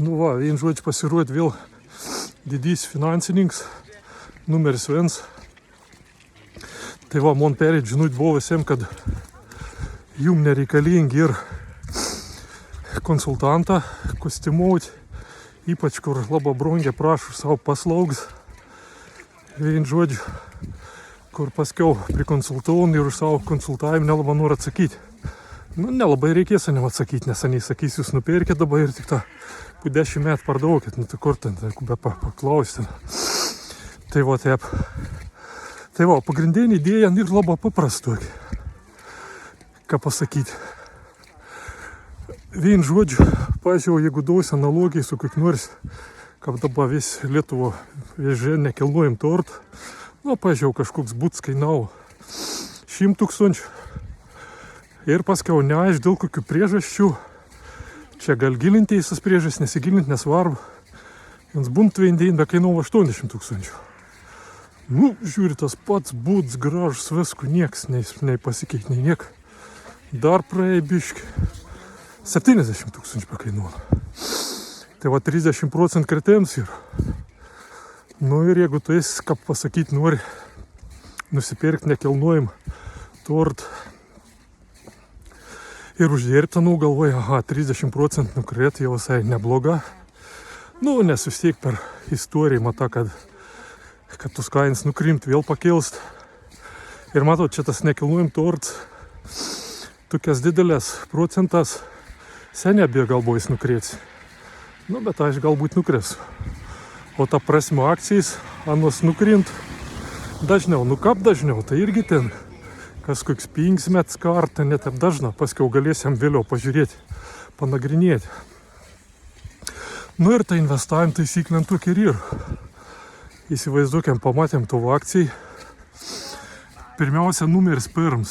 Nu va, vienu žodžiu pasirodė vėl didys finansininkas, numeris 1. Tai va, man perėt žinut buvo visiems, kad jum nereikalingi ir konsultantą kostiumuoti, ypač kur labai brangiai prašo savo paslaugas. Vienu žodžiu, kur paskiau prikonsultuojam ir už savo konsultavimą nelabai nori atsakyti. Nu, nelabai reikės anim atsakyti, nes aniai sakys, jūs nupirkit dabar ir tik tą po 10 metų pardaukit, nu tai kur ten, be paklausti. Tai va, taip. Tai va, pagrindinė idėja ir labai paprasta. Ką pasakyti. Vienu žodžiu, pažiūrėjau, jeigu duos analogijai su kokiu nors, kaip dabar vis Lietuvo vežė nekilnojam turtą, nu, pažiūrėjau, kažkoks butas kainavo 100 000. Ir paskiau neaiš dėl kokių priežasčių. Čia gal gilinti į tas priežastis, nesigilinti nesvarbu. Jums bunt vendėjai be kainavo 80 000. Nu, žiūri, tas pats būds gražus, visko nieks nei pasikeitė, nei niek. Dar praėjo biški 70 000 pakainuoja. Tai va 30% kritėjams yra. Nu ir jeigu tu esi, kaip pasakyti, nori nusipirkti nekilnojimą turtą ir uždirbti, nu galvoja, 30% nukrėti jau visai nebloga. Nu, nes vis tiek per istoriją matau, kad tos kainas nukrimt, vėl pakilst. Ir matau, čia tas nekilnojim turtas, tokias didelės procentas seniai abie galbūt jis nukrėts. Nu, bet aš galbūt nukrėsiu. O ta prasme akcijas, anos nukrint dažniau. Nu, kaip dažniau, tai irgi ten kas koks 5 metų kartą, net taip dažna, paskiau galėsim vėliau pažiūrėti, panagrinėti. Nu ir tai investavim taisyklėm tokia ir. Įsivaizduokiam, pamatėm tavo akcijai. Pirmiausia, numeris 1.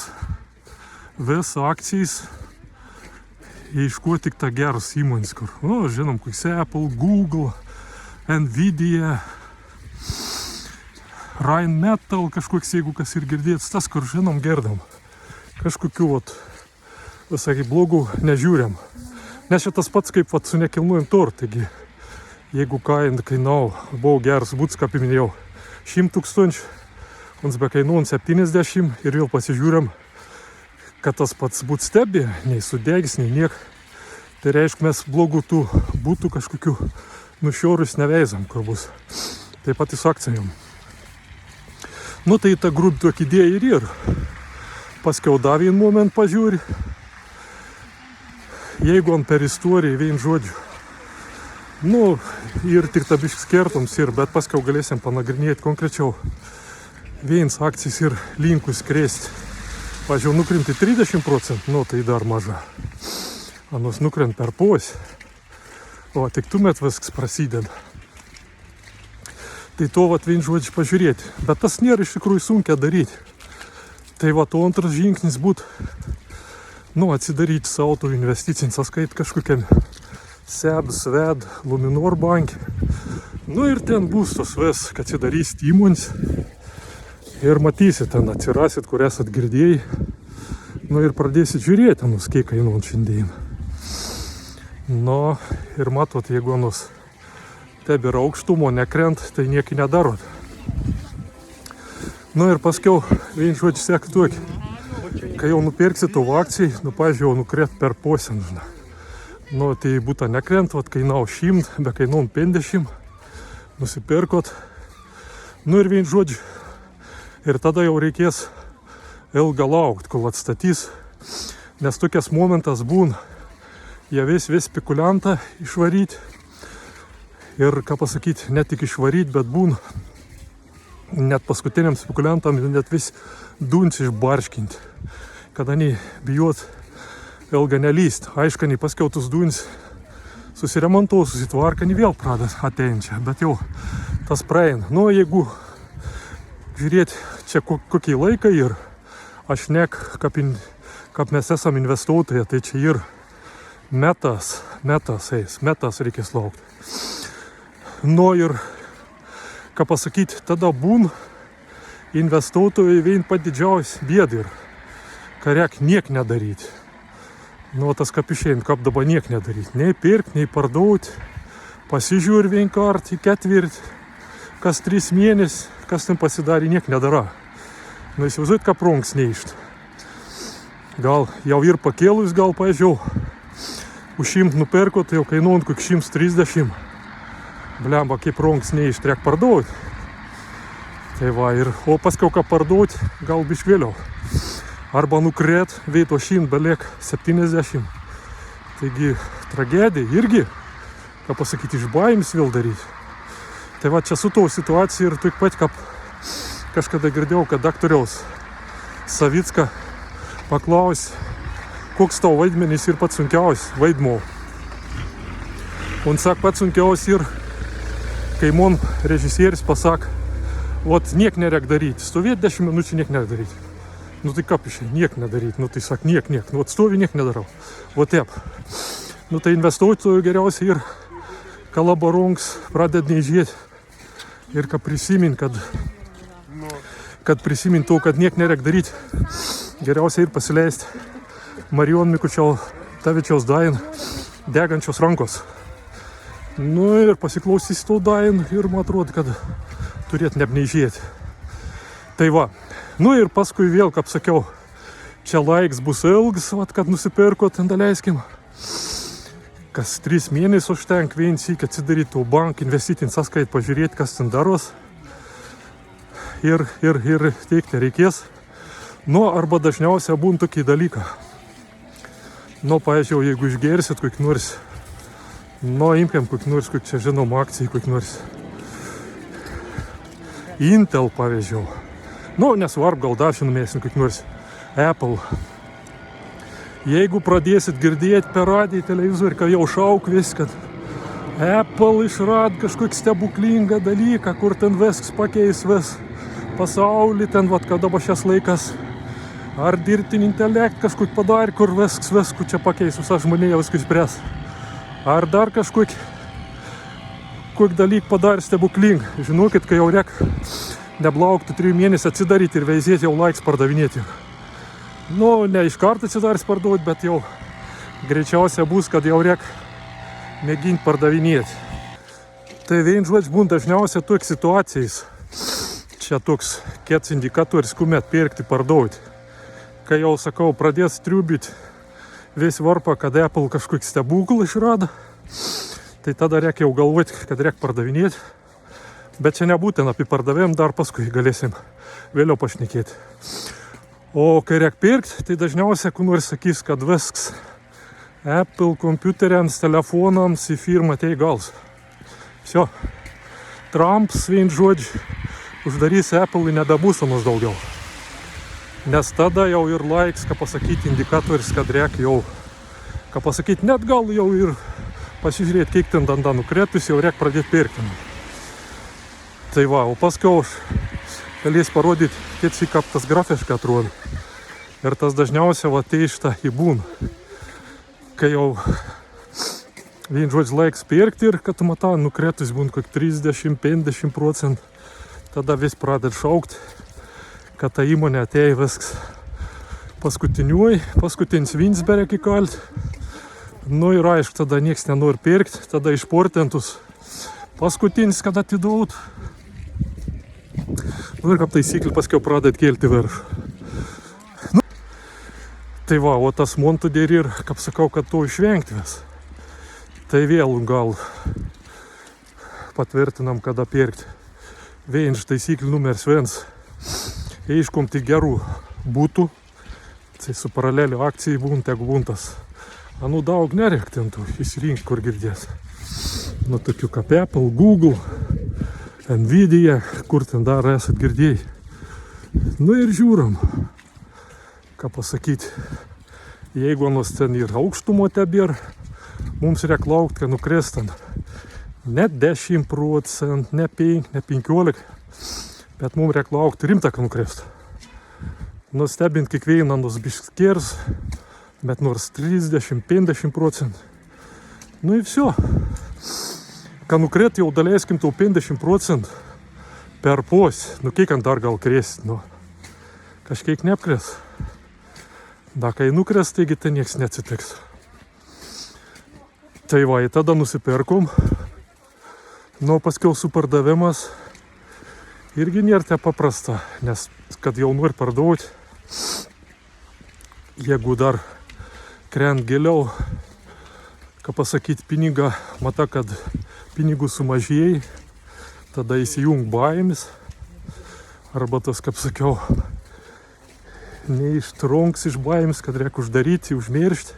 Vis akcijas ieškuo tik tą gerus įmonės, kur, nu, žinom, koks Apple, Google, Nvidia, Rheinmetall kažkoks, jeigu kas ir girdėt, tas, kur žinom, gerdam. Kažkokių, visai blogų nežiūrėm. Nes čia tas pats kaip su nekilnojim turtą. Taigi, jeigu kainau, buvo geras būtas, kaip minėjau, 100 000, mums be kainuojam 70 ir vėl pasižiūrėm, kad tas pats būt stebi, nei sudegis, nei niek. Tai reiškia, mes blogų tų būtų kažkokių nušiorus neveizam, kur bus. Taip pat su akcijom. Nu tai ta grup tokia idėja ir. Paskiau dar vieną moment pažiūri. Jeigu ant per istoriją vienu žodžiu. Nu ir tik ta biškis skirtums ir, bet paskiau galėsim panagrinėti konkrečiau. Vienas akcijas ir linkus krėsti. Pažiūrėjau, nukrinti 30%, nu tai dar maža. Anos nukrent per pusę. O tik tuomet viskas prasideda. Tai to vat vienu žodžiu pažiūrėti. Bet tas nėra iš tikrųjų sunkia daryti. Tai va, to antras žingsnis būtų, nu, atsidaryti savo tų investicinį sąskaitą kažkokiam SEB, SVED, Luminor banke. Nu ir ten bus tos vis, kad atsidarysit įmonės. Ir matysit, ten atsirasit, kur esat girdėjai. Nu ir pradėsit žiūrėti, nus, kiek kainuot šiandien. Nu ir matot, jeigu nus tebėra aukštumo nekrent, tai nieki nedarot. Nu ir paskiau, vienu žodžiu, sek tokį. Kai jau nupirksi tavo akcijai, nu, pažiūrėjau, nukrėt per pusę. Nu, tai būtų nekrent, vat kainau 100, be kainom 50, nusipirkot. Nu ir vienu žodžiu, ir tada jau reikės ilgą laukti, kol atstatys. Nes tokias momentas būna, jie vis spekuliantą išvaryti. Ir, ką pasakyti, ne tik išvaryti, bet būna net paskutiniam spekuliantam net vis duns išbarškinti. Kada nei bijot ilgą nelyst. Aišku, nei paskiau tus duns susiremontuo, susitvarka, nei vėl pradas ateinčia. Bet jau tas praeina. Nu, jeigu žiūrėti čia kokį laiką ir aš nek, kaip mes esam investuotojai, tai čia ir metas reikės laukti. Nu ir, ką pasakyti, tada būn investuotojai vien pat didžiausias bėda ir karek niek nedaryti. Nu, tas kaip išeina, kaip dabar niek nedaryti. Nei pirkti, nei parduoti. pasižiūri vienkart į ketvirtį, kas 3 mėnesius, kas ten pasidarė, niek nedara. Nu, įsivaizduojat, ką pronks neišt. Gal jau ir pakėlus, gal pažiūrėjau, už 100 nuperko, tai jau kainuojant kokį 130. Blemba, kaip pronks neišt, reik parduot. Tai va, ir, o paskiau ką parduot, gal biš vėliau. Arba nukrėt, veito 100, beliek 70. Taigi, tragedija irgi, ką pasakyti, iš baimės vėl daryti. Tai va, čia su to situacija ir tik pat, kaip kažkada girdėjau, kad daktoriaus Savicką paklaus, koks tavo vaidmenys ir pats sunkiausias vaidmuo. Un sak, pats sunkiausias ir, kai man režisierius pasak, vat niek nereik daryti, stovėt 10 minučių niek nereik daryti. Nu tai kaip išai, niek nedaryti, nu tai sak, niek, nu vat stovi niek nedarau, vat taip. Nu tai investuotojų geriausiai ir kalabarungs praded neįžiūrėti ir ką prisimint, kad prisimint to, kad niek nereik daryti, geriausiai ir pasileisti Marijon Mikučiotavičiaus dain Degančios rankos. Nu ir pasiklausys to dain ir man atrodo, kad turėt neapneižėti. Tai va, nu ir paskui vėl, kaip sakiau, čia laiks bus ilgas, vat, kad nusipirko, ten daleiskim. Kas 3 mėnesius užtenk vien sykį atsidaryti to banką, investicinį sąskaitą, pažiūrėti, kas ten daros. Ir teikti reikės. Nu, arba dažniausiai būna tokį dalyką. Nu, pavyzdžiui, jeigu išgersit kokį nors, nu, imkiam kokį nors, kokį čia žinom, akcijai kokį nors. Intel, pavyzdžiui. Nu, nesvarb, gal dar šiandien kokį nors Apple. Jeigu pradėsit girdėti per radiją, televizorių, kad jau šauk vis, kad Apple išrad kažkokį stebuklingą dalyką, kur ten viskas pakeis vis pasaulį, ten, vat, kad dabar šias laikas, ar dirbtinį intelektą kažkokį padarė, kur viskas čia pakeis, visą žmonėje viskas spręs. Ar dar kažkokį dalyką padarė stebuklingą. Žinokit, kai jau reik neblaukti 3 mėnesių atsidaryti ir veizėti, jau laiks pardavinėti. Nu, ne iš karto atsidarys parduoti, bet jau greičiausia bus, kad jau reik mėginti pardavinėti. Tai vien žodžiu būna dažniausiai toks situacijas. Čia toks kets indikatorius, kuomet pirkti, parduoti. Kai jau sakau, pradės triubyti vis varpą, kad Apple kažkokį stebuklą išrado, tai tada reikia jau galvoti, kad reikia pardavinėti. Bet čia nebūtent apie pardavėm, dar paskui galėsim vėliau pašnekėti. O kai reikia pirkti, tai dažniausiai kur nors sakys, kad viskas Apple kompiuteriams, telefonams į firmą tai gals. Всё. Trumps vien žodžiu uždarys Apple ir nebebus mums daugiau. Nes tada jau ir laiks, ką pasakyti, indikatorius, kad reikia jau, ką pasakyti, net gal jau ir pasižiūrėti, kiek ten danda nukretus, jau reikia pradėti pirkti. Tai va, o paskiau aš galėsiu parodyti, kaip tas grafiškai atrodo. Ir tas dažniausiai va teišta į būną. Kai jau vien žodžiu laiks pirkti ir kad tu matai, nukretus būna kokį 30-50%, tada vis pradeda šaukti, kad ta įmonė atėjo viskas paskutinis vins beveik įkalti. Nu ir aišku, tada nieks nenori pirkti, tada išportintus paskutinis, kad atiduot. Nu ir kaip taisyklė paskiau pradeda kelti viršų. Nu, tai va, o tas montų dėri ir, kaip sakau, kad to išvengti vis. Tai vėl gal patvirtinam, kada pirkti. Vien iš taisyklių numeris 1. Eiškom tik gerų būtų. Tai su paraleliu akcijai būna, tegu būntas. Anu daug nereiktintų įsirinkti, kur girdės. Nu, tokių kaip Apple, Google, Nvidia, kur ten dar esat girdėjai. Nu ir žiūram, ką pasakyti. Jeigu nors ten ir aukštumo tebėr, mums reikia laukti, kad nukris ten ne 10%, ne 5%, ne 15%, bet mums reikia laukti rimtą, kad nukris. Nustebint kiekvieną nors biškers, bet nors 30-50%. Nu ir всё. Kad nukret jau daleiskim tau 50% per pos, nu kiek ant dar gal krėst, nu kažkiek neapkrės. Da, kai nukrės, taigi tai nieks neatsitiks. Tai va, tada nusipirkom. Nu, paskiau supardavimas irgi nėra te paprasta, nes kad jau nori parduoti, jeigu dar krent giliau, ką pasakyti, pinigą, mata, kad pinigų sumažėjai, tada įsijung baimis, arba tas, kaip sakiau, neištrunks iš baimis, kad reikia uždaryti, užmiršti.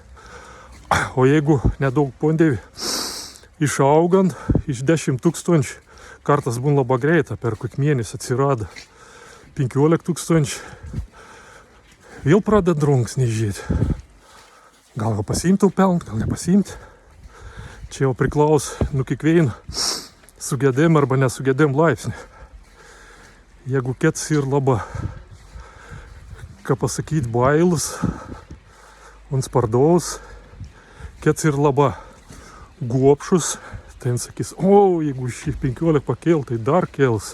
O jeigu nedaug pondėvi, išaugant iš 10 000, kartas būna labai greita, per kokį mėnesį atsirado 15 000, vėl pradeda drunks nežėti. Gal pasiimtų pelną, gal nepasiimti. Čia jau priklauso nuo kiekvieno sugedėm arba nesugedėm laipsnį. Jeigu kets ir labai, ką pasakyti, bailus, un spardaus, kets ir labai guopšus, tai jis sakys, o, jeigu šį 15 pakel, tai dar kels,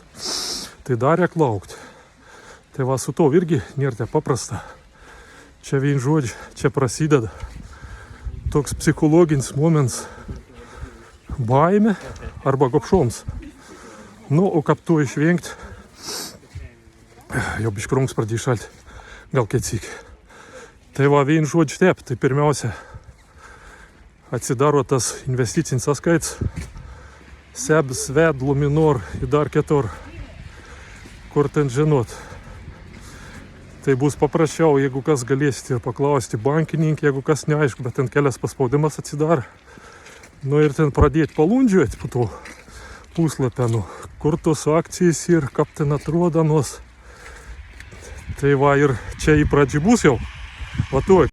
tai dar reik laukti. Tai va, su to irgi nėra te paprasta. Čia vien žodžiai, čia prasideda toks psichologinis moments, baimė arba gopšoms. Nu, o kaip to išvengti, jau biškrungs pradėjo šalti, gal ketsik. Tai va, vien žodžiai taip, tai pirmiausia, atsidaro tas investicinis sąskaitas, SEB, SVED, Luminor ir dar kitur, kur ten žinot. Tai bus paprasčiau, jeigu kas galėsite ir paklausti bankininkį, jeigu kas neaišku, bet ten kelias paspaudimas atsidaro. Nu ir ten pradėti palundžiuoti po to puslapę, nu, kur tos akcijas ir kaip ten atrodo nos. Tai va, ir čia į pradžią bus jau, va tuoj.